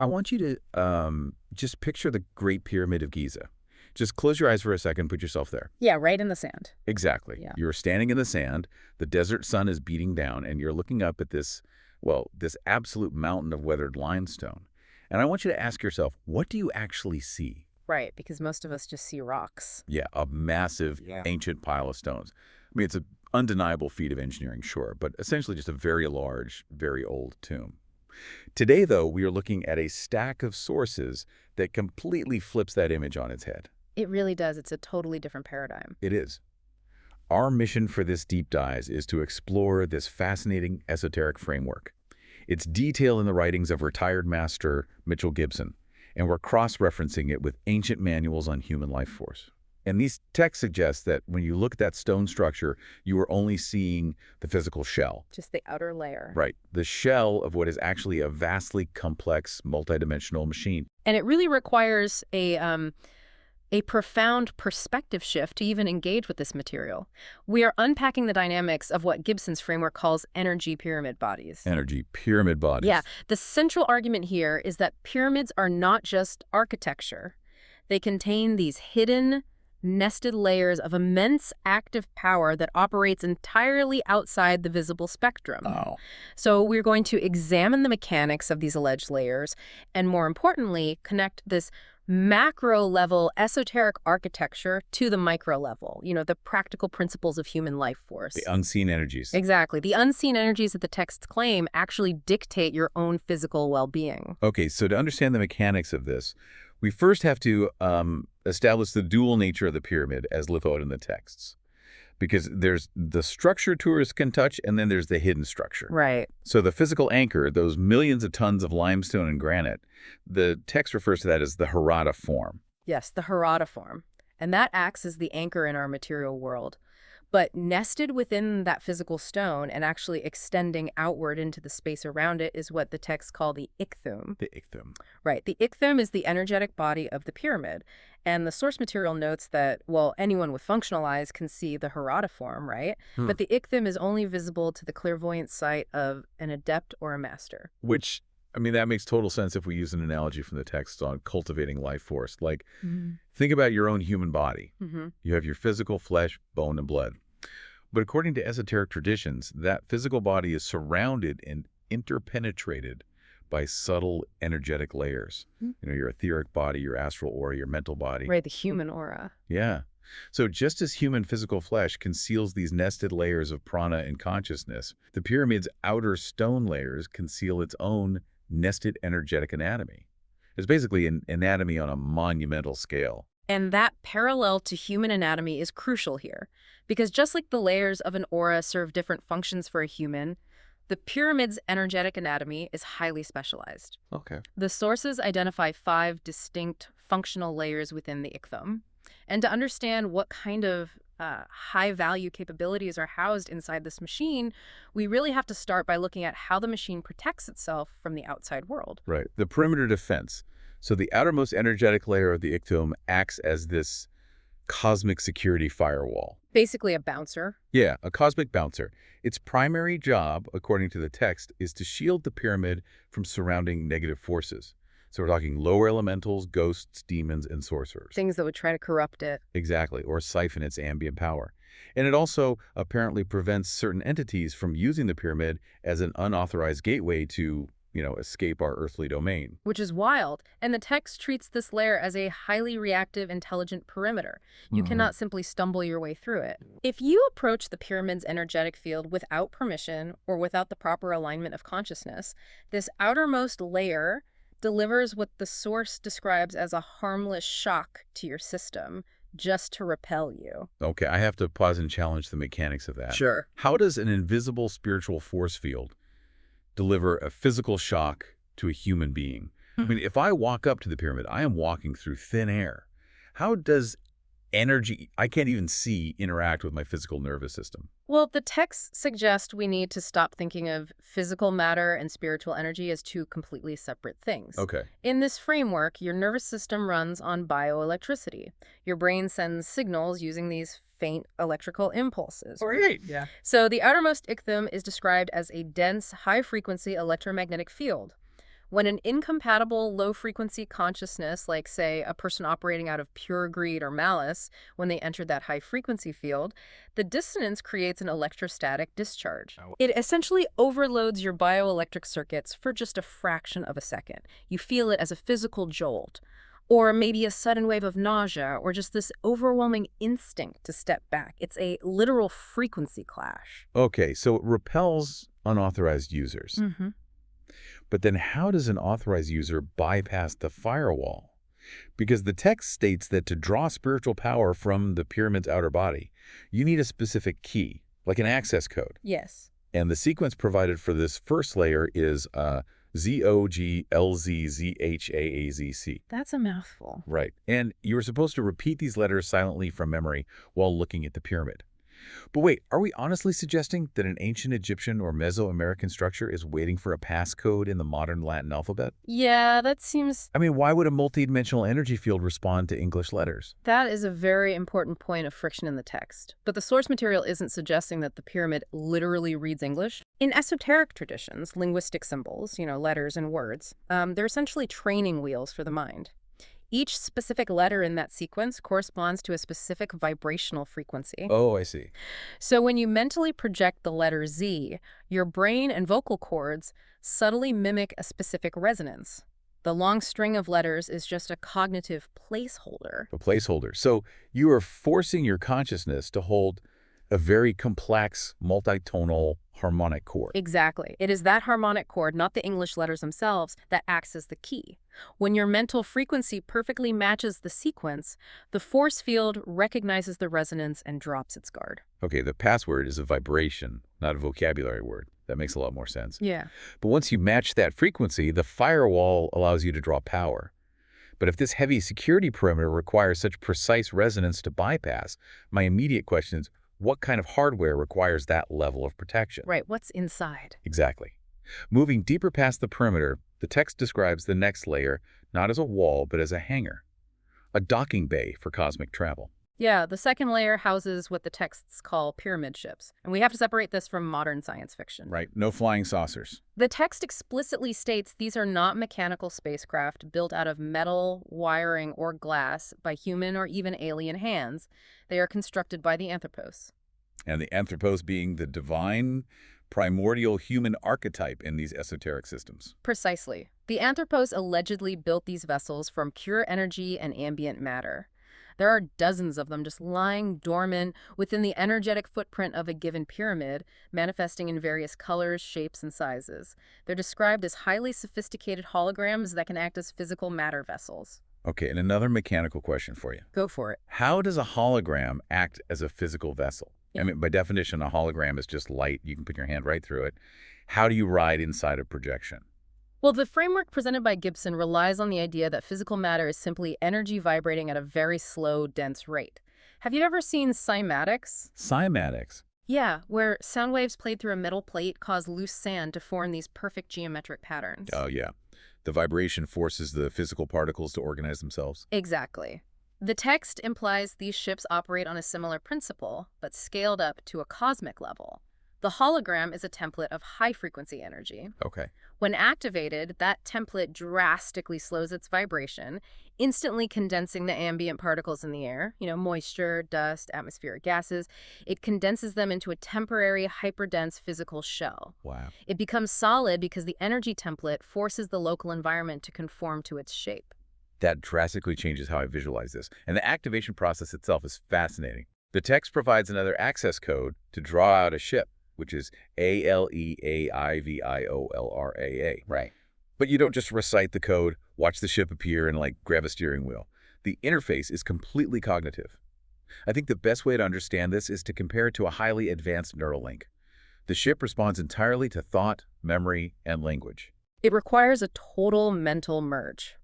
I want you to just picture the Great Pyramid of Giza. Just close your eyes for a second, put yourself there. Yeah, right in the sand. Exactly. Yeah. You're standing in the sand, the desert sun is beating down, and you're looking up at this, well, this absolute mountain of weathered limestone. And I want you to ask yourself, what do you actually see? Right, because most of us just see rocks. Yeah, a massive, ancient pile of stones. I mean, it's an undeniable feat of engineering, sure, but essentially just a very large, very old tomb. Today, though, we are looking at a stack of sources that completely flips that image on its head. It really does. It's a totally different paradigm. It is. Our mission for this deep dive is to explore this fascinating esoteric framework. It's detailed in the writings of retired Master Mitchel Gibson, and we're cross-referencing it with ancient manuals on human life force. And these texts suggest that when you look at that stone structure, you are only seeing the physical shell. Just the outer layer. Right. The shell of what is actually a vastly complex, multidimensional machine. And it really requires a profound perspective shift to even engage with this material. We are unpacking the dynamics of what Gibson's framework calls energy pyramid bodies. Energy pyramid bodies. Yeah. The central argument here is that pyramids are not just architecture. They contain these hidden, nested layers of immense active power that operates entirely outside the visible spectrum. Oh. So we're going to examine the mechanics of these alleged layers and, more importantly, connect this macro-level esoteric architecture to the micro-level, the practical principles of human life force. The unseen energies. Exactly. The unseen energies that the texts claim actually dictate your own physical well-being. Okay, so to understand the mechanics of this, we first have to establish the dual nature of the pyramid as lithoed in the texts. Because there's the structure tourists can touch, and then there's the hidden structure. Right. So the physical anchor, those millions of tons of limestone and granite, the text refers to that as the Harada form. Yes, the Harada form. And that acts as the anchor in our material world. But nested within that physical stone and actually extending outward into the space around it is what the texts call the ichthum. The ichthum. Right. The ichthum is the energetic body of the pyramid. And the source material notes that, well, anyone with functional eyes can see the Harada form, right? But the ichthum is only visible to the clairvoyant sight of an adept or a master. Which, I mean, that makes total sense if we use an analogy from the text on cultivating life force. Like, think about your own human body. You have your physical flesh, bone, and blood. But according to esoteric traditions, that physical body is surrounded and interpenetrated by subtle energetic layers. Your etheric body, your astral aura, your mental body. Right, the human aura. Yeah. So just as human physical flesh conceals these nested layers of prana and consciousness, the pyramid's outer stone layers conceal its own nested energetic anatomy. It's basically an anatomy on a monumental scale. And that parallel to human anatomy is crucial here, because just like the layers of an aura serve different functions for a human, the pyramid's energetic anatomy is highly specialized. Okay. The sources identify 5 distinct functional layers within the ichthum. And to understand what kind of high-value capabilities are housed inside this machine, we really have to start by looking at how the machine protects itself from the outside world. Right. The perimeter defense. So the outermost energetic layer of the ichthum acts as this cosmic security firewall. Basically a bouncer. Yeah, a cosmic bouncer. Its primary job, according to the text, is to shield the pyramid from surrounding negative forces. So we're talking lower elementals, ghosts, demons, and sorcerers. Things that would try to corrupt it. Exactly, or siphon its ambient power. And it also apparently prevents certain entities from using the pyramid as an unauthorized gateway to escape our earthly domain. Which is wild. And the text treats this layer as a highly reactive, intelligent perimeter. You cannot simply stumble your way through it. If you approach the pyramid's energetic field without permission or without the proper alignment of consciousness, this outermost layer delivers what the source describes as a harmless shock to your system, just to repel you. Okay, I have to pause and challenge the mechanics of that. Sure. How does an invisible spiritual force field deliver a physical shock to a human being? I mean, if I walk up to the pyramid, I am walking through thin air. How does energy I can't even see interact with my physical nervous system? Well, the texts suggest we need to stop thinking of physical matter and spiritual energy as 2 completely separate things. Okay. In this framework, your nervous system runs on bioelectricity. Your brain sends signals using these faint electrical impulses. Right, yeah. So the outermost ichthum is described as a dense, high-frequency electromagnetic field. When an incompatible low-frequency consciousness, like, say, a person operating out of pure greed or malice, when they enter that high-frequency field, the dissonance creates an electrostatic discharge. It essentially overloads your bioelectric circuits for just a fraction of a second. You feel it as a physical jolt, or maybe a sudden wave of nausea, or just this overwhelming instinct to step back. It's a literal frequency clash. Okay, so it repels unauthorized users. Mm-hmm. But then how does an authorized user bypass the firewall? Because the text states that to draw spiritual power from the pyramid's outer body, you need a specific key, like an access code. Yes. And the sequence provided for this first layer is ZOGLZZHAAZC. That's a mouthful. Right. And you were supposed to repeat these letters silently from memory while looking at the pyramid. But wait, are we honestly suggesting that an ancient Egyptian or Mesoamerican structure is waiting for a passcode in the modern Latin alphabet? Yeah, that seems... I mean, why would a multidimensional energy field respond to English letters? That is a very important point of friction in the text. But the source material isn't suggesting that the pyramid literally reads English. In esoteric traditions, linguistic symbols, letters and words, they're essentially training wheels for the mind. Each specific letter in that sequence corresponds to a specific vibrational frequency. Oh, I see. So when you mentally project the letter Z, your brain and vocal cords subtly mimic a specific resonance. The long string of letters is just a cognitive placeholder. A placeholder. So you are forcing your consciousness to hold a very complex, multitonal harmonic chord. Exactly. It is that harmonic chord, not the English letters themselves, that acts as the key. When your mental frequency perfectly matches the sequence, the force field recognizes the resonance and drops its guard. Okay, the password is a vibration, not a vocabulary word. That makes a lot more sense. Yeah. But once you match that frequency, the firewall allows you to draw power. But if this heavy security perimeter requires such precise resonance to bypass, my immediate question is, what kind of hardware requires that level of protection? Right, what's inside? Exactly. Moving deeper past the perimeter, the text describes the next layer not as a wall, but as a hangar, a docking bay for cosmic travel. Yeah, the second layer houses what the texts call pyramid ships. And we have to separate this from modern science fiction. Right, no flying saucers. The text explicitly states these are not mechanical spacecraft built out of metal, wiring, or glass by human or even alien hands. They are constructed by the Anthropos. And the Anthropos being the divine, primordial human archetype in these esoteric systems. Precisely. The Anthropos allegedly built these vessels from pure energy and ambient matter. There are dozens of them just lying dormant within the energetic footprint of a given pyramid, manifesting in various colors, shapes, and sizes. They're described as highly sophisticated holograms that can act as physical matter vessels. Okay, and another mechanical question for you. Go for it. How does a hologram act as a physical vessel? Yeah. I mean, by definition, a hologram is just light. You can put your hand right through it. How do you ride inside a projection? Well, the framework presented by Gibson relies on the idea that physical matter is simply energy vibrating at a very slow, dense rate. Have you ever seen cymatics? Cymatics? Yeah, where sound waves played through a metal plate cause loose sand to form these perfect geometric patterns. Oh, yeah. The vibration forces the physical particles to organize themselves. Exactly. The text implies these ships operate on a similar principle, but scaled up to a cosmic level. The hologram is a template of high-frequency energy. Okay. When activated, that template drastically slows its vibration, instantly condensing the ambient particles in the air, moisture, dust, atmospheric gases. It condenses them into a temporary, hyperdense physical shell. Wow. It becomes solid because the energy template forces the local environment to conform to its shape. That drastically changes how I visualize this. And the activation process itself is fascinating. The text provides another access code to draw out a ship, which is ALEAIVIOLRAA. Right. But you don't just recite the code, watch the ship appear, and grab a steering wheel. The interface is completely cognitive. I think the best way to understand this is to compare it to a highly advanced neural link. The ship responds entirely to thought, memory, and language. It requires a total mental merge.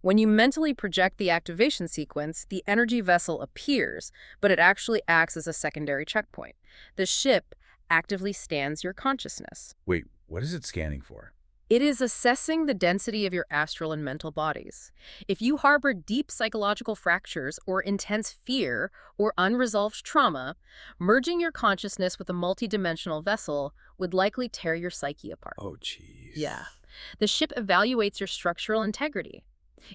When you mentally project the activation sequence, the energy vessel appears, but it actually acts as a secondary checkpoint. The ship actively scans your consciousness. Wait, what is it scanning for? It is assessing the density of your astral and mental bodies. If you harbor deep psychological fractures or intense fear or unresolved trauma, merging your consciousness with a multidimensional vessel would likely tear your psyche apart. Oh, jeez. Yeah. The ship evaluates your structural integrity.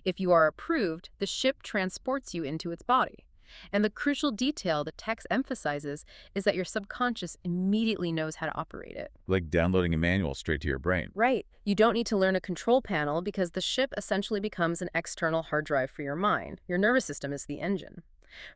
If you are approved, the ship transports you into its body. And the crucial detail the text emphasizes is that your subconscious immediately knows how to operate it. Like downloading a manual straight to your brain. Right. You don't need to learn a control panel because the ship essentially becomes an external hard drive for your mind. Your nervous system is the engine.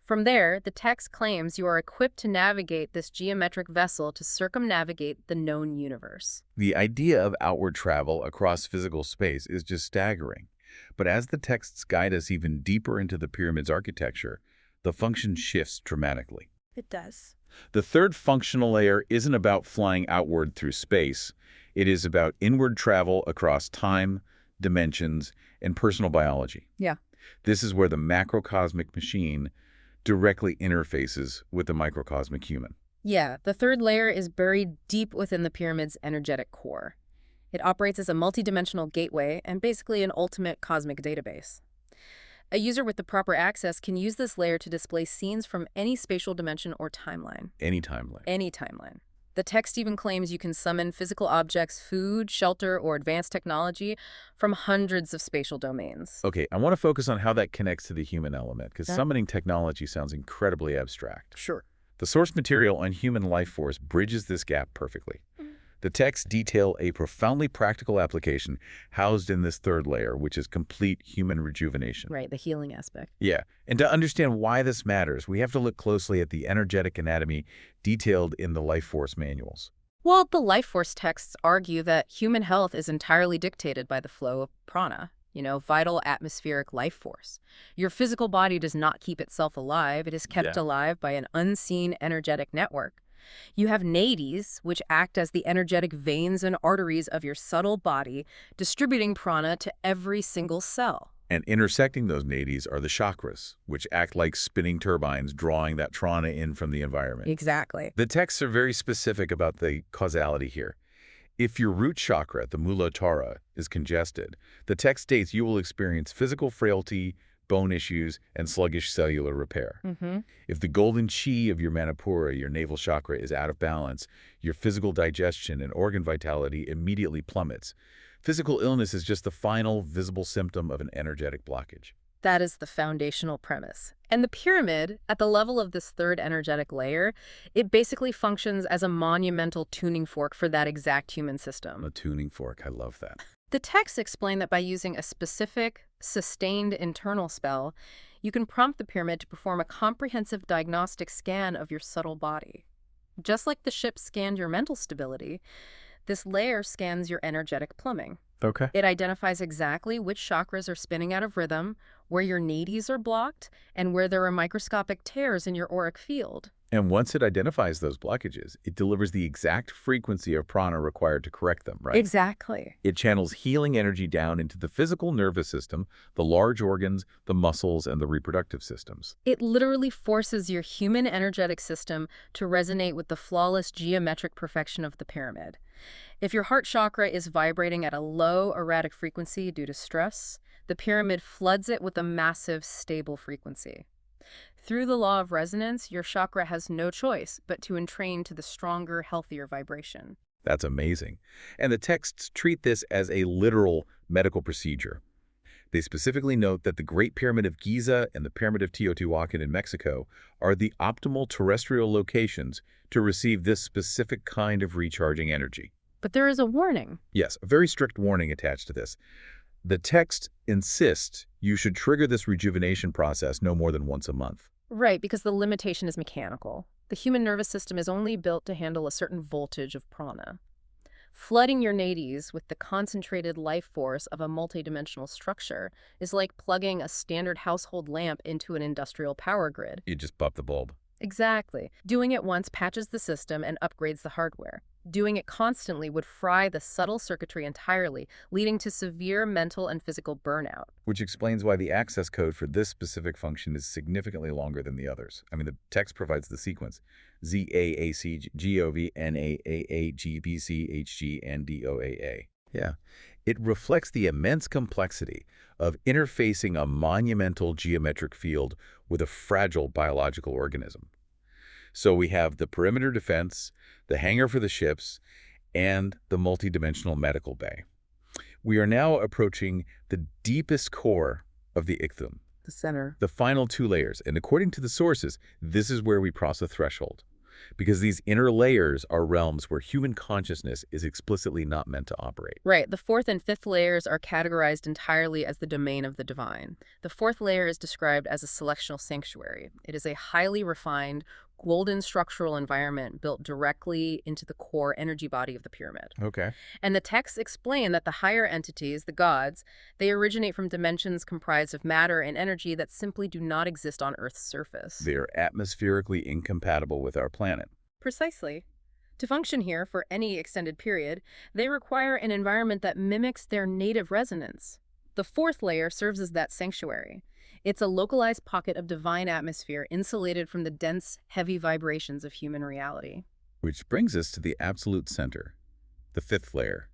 From there, the text claims you are equipped to navigate this geometric vessel to circumnavigate the known universe. The idea of outward travel across physical space is just staggering. But as the texts guide us even deeper into the pyramid's architecture, the function shifts dramatically. It does. The third functional layer isn't about flying outward through space. It is about inward travel across time, dimensions, and personal biology. Yeah. This is where the macrocosmic machine directly interfaces with the microcosmic human. Yeah, the third layer is buried deep within the pyramid's energetic core. It operates as a multidimensional gateway and basically an ultimate cosmic database. A user with the proper access can use this layer to display scenes from any spatial dimension or timeline. Any timeline. Any timeline. The text even claims you can summon physical objects, food, shelter, or advanced technology from hundreds of spatial domains. Okay, I want to focus on how that connects to the human element, because Yeah. summoning technology sounds incredibly abstract. Sure. The source material on human life force bridges this gap perfectly. The texts detail a profoundly practical application housed in this third layer, which is complete human rejuvenation. Right, the healing aspect. Yeah, and to understand why this matters, we have to look closely at the energetic anatomy detailed in the life force manuals. Well, the life force texts argue that human health is entirely dictated by the flow of prana, vital atmospheric life force. Your physical body does not keep itself alive. It is kept alive by an unseen energetic network. You have nadis, which act as the energetic veins and arteries of your subtle body, distributing prana to every single cell. And intersecting those nadis are the chakras, which act like spinning turbines, drawing that prana in from the environment. Exactly. The texts are very specific about the causality here. If your root chakra, the Muladhara, is congested, the text states you will experience physical frailty, bone issues, and sluggish cellular repair. If the golden chi of your Manipura, your navel chakra, is out of balance, your physical digestion and organ vitality immediately plummets. Physical illness is just the final visible symptom of an energetic blockage. That is the foundational premise. And the pyramid, at the level of this third energetic layer, it basically functions as a monumental tuning fork for that exact human system. A tuning fork, I love that. The texts explain that by using a specific, sustained internal spell, you can prompt the pyramid to perform a comprehensive diagnostic scan of your subtle body. Just like the ship scanned your mental stability, this layer scans your energetic plumbing. Okay. It identifies exactly which chakras are spinning out of rhythm, where your nadis are blocked, and where there are microscopic tears in your auric field. And once it identifies those blockages, it delivers the exact frequency of prana required to correct them, right? Exactly. It channels healing energy down into the physical nervous system, the large organs, the muscles, and the reproductive systems. It literally forces your human energetic system to resonate with the flawless geometric perfection of the pyramid. If your heart chakra is vibrating at a low, erratic frequency due to stress, the pyramid floods it with a massive, stable frequency. Through the law of resonance, your chakra has no choice but to entrain to the stronger, healthier vibration. That's amazing. And the texts treat this as a literal medical procedure. They specifically note that the Great Pyramid of Giza and the Pyramid of Teotihuacan in Mexico are the optimal terrestrial locations to receive this specific kind of recharging energy. But there is a warning. Yes, a very strict warning attached to this. The text insists you should trigger this rejuvenation process no more than once a month. Right, because the limitation is mechanical. The human nervous system is only built to handle a certain voltage of prana. Flooding your nadis with the concentrated life force of a multidimensional structure is like plugging a standard household lamp into an industrial power grid. You just pop the bulb. Exactly. Doing it once patches the system and upgrades the hardware. Doing it constantly would fry the subtle circuitry entirely, leading to severe mental and physical burnout. Which explains why the access code for this specific function is significantly longer than the others. I mean, the text provides the sequence: ZAACGOVNAAAGBCHGNDOAA. Yeah. It reflects the immense complexity of interfacing a monumental geometric field with a fragile biological organism. So we have the perimeter defense, the hangar for the ships, and the multidimensional medical bay. We are now approaching the deepest core of the Ichthum, The center. the final 2 layers. And according to the sources, this is where we cross a threshold, because these inner layers are realms where human consciousness is explicitly not meant to operate. Right. The 4th and 5th layers are categorized entirely as the domain of the divine. The 4th layer is described as a selectional sanctuary. It is a highly refined, golden structural environment built directly into the core energy body of the pyramid. Okay. And the texts explain that the higher entities, the gods, they originate from dimensions comprised of matter and energy that simply do not exist on Earth's surface. They are atmospherically incompatible with our planet. Precisely. To function here for any extended period, they require an environment that mimics their native resonance. The 4th layer serves as that sanctuary. It's a localized pocket of divine atmosphere insulated from the dense, heavy vibrations of human reality. Which brings us to the absolute center, the 5th layer.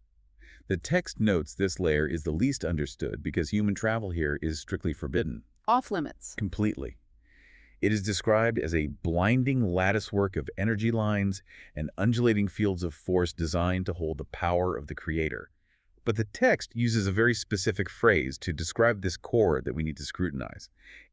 The text notes this layer is the least understood because human travel here is strictly forbidden. Off limits. Completely. It is described as a blinding latticework of energy lines and undulating fields of force designed to hold the power of the Creator. But the text uses a very specific phrase to describe this core that we need to scrutinize.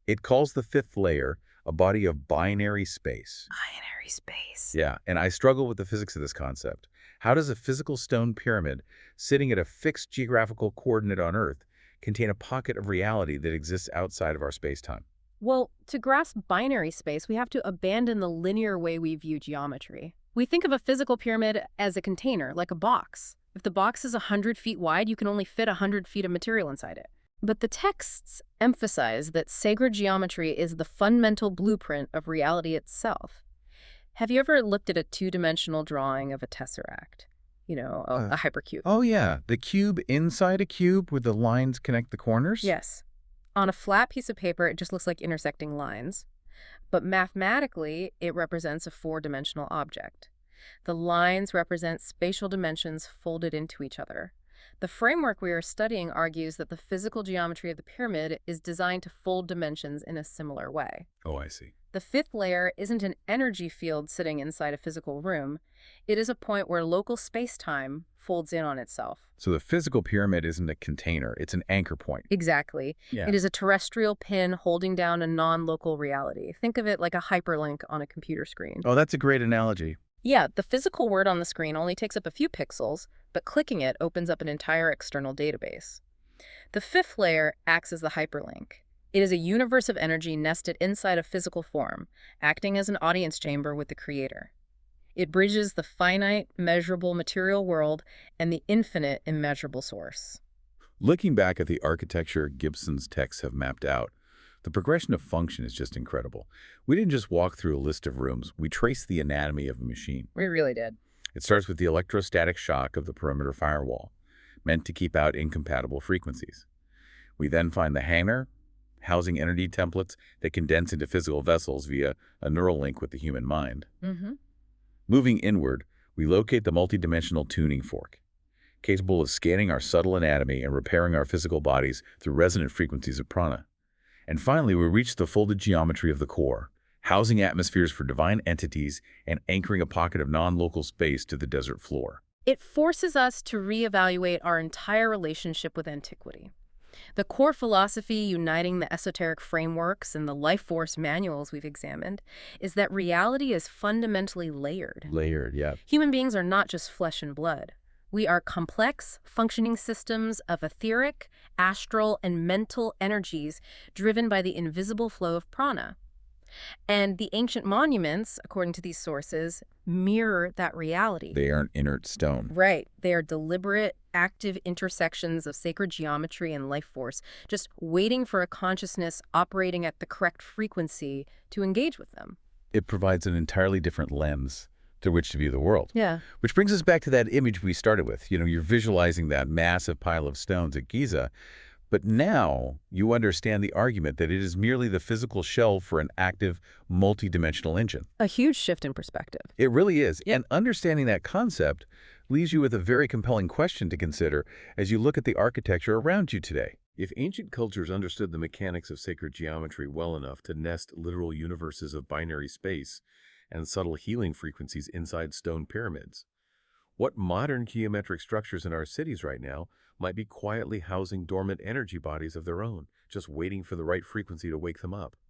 It calls the 5th layer a body of binary space. Binary space. Yeah, and I struggle with the physics of this concept. How does a physical stone pyramid sitting at a fixed geographical coordinate on Earth contain a pocket of reality that exists outside of our space-time? Well, to grasp binary space, we have to abandon the linear way we view geometry. We think of a physical pyramid as a container, like a box. If the box is 100 feet wide, you can only fit 100 feet of material inside it. But the texts emphasize that sacred geometry is the fundamental blueprint of reality itself. Have you ever looked at a 2-dimensional drawing of a tesseract? You know, a hypercube. Oh yeah, the cube inside a cube where the lines connect the corners? Yes. On a flat piece of paper, it just looks like intersecting lines. But mathematically, it represents a 4-dimensional object. The lines represent spatial dimensions folded into each other. The framework we are studying argues that the physical geometry of the pyramid is designed to fold dimensions in a similar way. Oh, I see. The 5th layer isn't an energy field sitting inside a physical room. It is a point where local space-time folds in on itself. So the physical pyramid isn't a container, it's an anchor point. Exactly. Yeah. It is a terrestrial pin holding down a non-local reality. Think of it like a hyperlink on a computer screen. Oh, that's a great analogy. Yeah, the physical word on the screen only takes up a few pixels, but clicking it opens up an entire external database. The 5th layer acts as the hyperlink. It is a universe of energy nested inside a physical form, acting as an audience chamber with the Creator. It bridges the finite, measurable material world and the infinite, immeasurable source. Looking back at the architecture Gibson's texts have mapped out, the progression of function is just incredible. We didn't just walk through a list of rooms, we traced the anatomy of a machine. We really did. It starts with the electrostatic shock of the perimeter firewall, meant to keep out incompatible frequencies. We then find the hangar, housing energy templates that condense into physical vessels via a neural link with the human mind. Moving inward, we locate the multidimensional tuning fork, capable of scanning our subtle anatomy and repairing our physical bodies through resonant frequencies of prana. And finally, we reach the folded geometry of the core, housing atmospheres for divine entities and anchoring a pocket of non-local space to the desert floor. It forces us to reevaluate our entire relationship with antiquity. The core philosophy uniting the esoteric frameworks and the life force manuals we've examined is that reality is fundamentally layered. Layered, yeah. Human beings are not just flesh and blood. We are complex, functioning systems of etheric, astral, and mental energies driven by the invisible flow of prana. And the ancient monuments, according to these sources, mirror that reality. They aren't inert stone. Right. They are deliberate, active intersections of sacred geometry and life force, just waiting for a consciousness operating at the correct frequency to engage with them. It provides an entirely different lens through which to view the world. Yeah. Which brings us back to that image we started with. You know, you're visualizing that massive pile of stones at Giza, but now you understand the argument that it is merely the physical shell for an active, multidimensional engine. A huge shift in perspective. It really is. Yep. And understanding that concept leaves you with a very compelling question to consider as you look at the architecture around you today. If ancient cultures understood the mechanics of sacred geometry well enough to nest literal universes of binary space and subtle healing frequencies inside stone pyramids, What modern geometric structures in our cities right now might be quietly housing dormant energy bodies of their own, just waiting for the right frequency to wake them up?